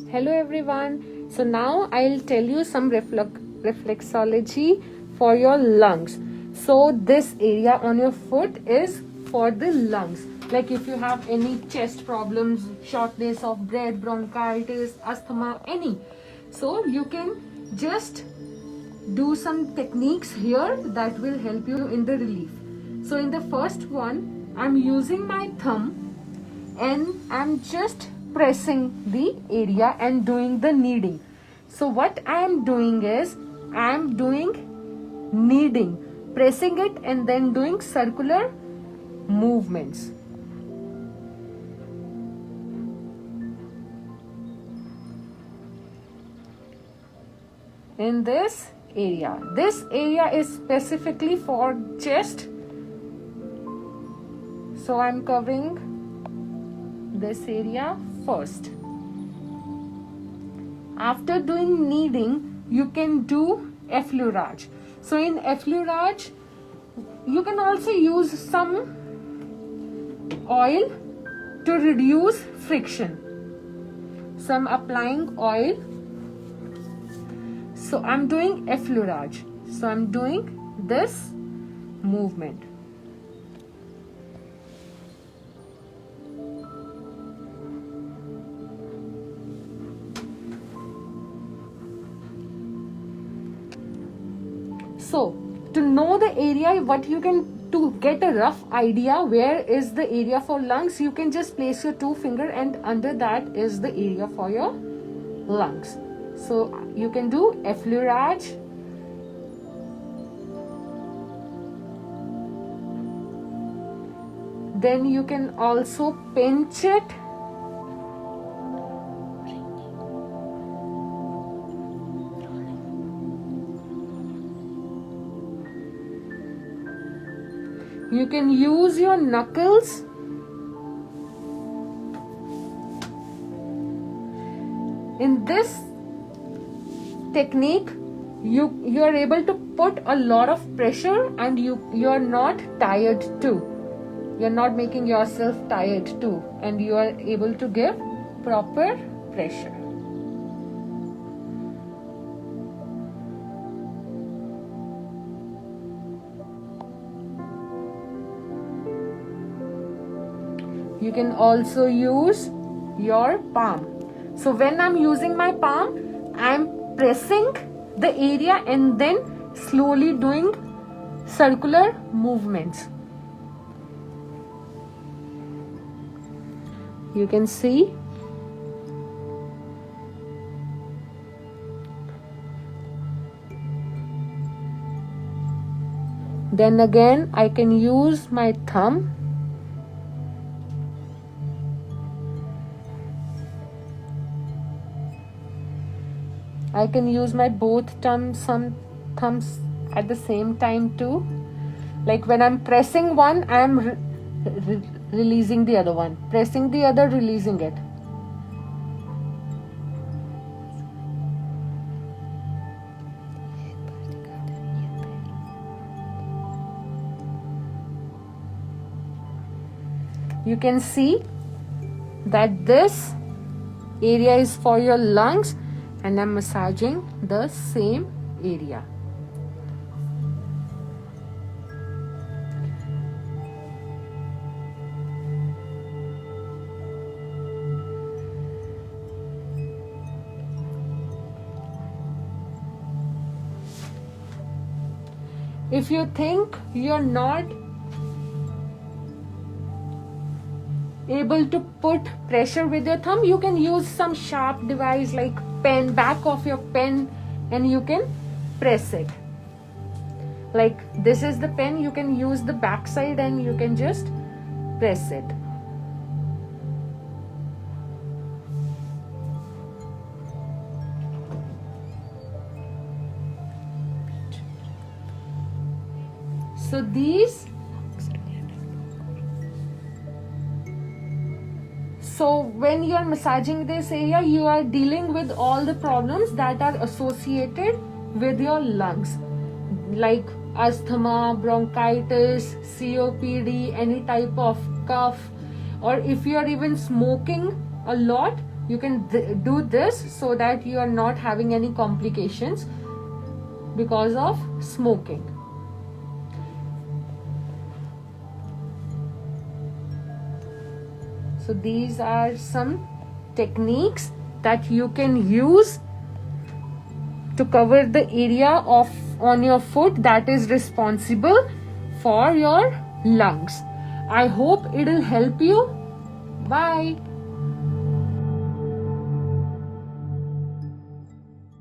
Hello everyone. So now I'll tell you some reflexology for your lungs. So this area on your foot is for the lungs. Like if you have any chest problems, shortness of breath, bronchitis, asthma, any. So you can just do some techniques here that will help you in the relief. So in the first one, I'm using my thumb and I'm just pressing the area and doing the kneading. So what I am doing is I am doing kneading, pressing it and then doing circular movements. In this area is specifically for chest. So I'm covering this area first. After doing kneading, you can do effleurage. So in effleurage, you can also use some oil to reduce friction. So I'm applying oil. So I'm doing effleurage. So I'm doing this movement. So to know the area, what you can, to get a rough idea where is the area for lungs, you can just place your two finger and under that is the area for your lungs. So you can do effleurage. Then you can also pinch it. You can use your knuckles. In this technique, you are able to put a lot of pressure and you are not tired too. You are not making yourself tired too, and you are able to give proper pressure. You can also use your palm. So when I'm using my palm, I'm pressing the area and then slowly doing circular movements. You can see. Then again, I can use my thumb. I can use my both thumbs at the same time too. Like when I'm pressing one, I'm releasing the other one. Pressing the other, releasing it. You can see that this area is for your lungs and I'm massaging the same area. If you think you're not able to put pressure with your thumb, you can use some sharp device like pen, back of your pen, and you can press it. Like this is the pen, you can use the back side and you can just press it. So when you are massaging this area, you are dealing with all the problems that are associated with your lungs, like asthma, bronchitis, COPD, any type of cough, or if you are even smoking a lot, You can do this so that you are not having any complications because of smoking. So these are some techniques that you can use to cover the area of on your foot that is responsible for your lungs. I hope it will help you. Bye.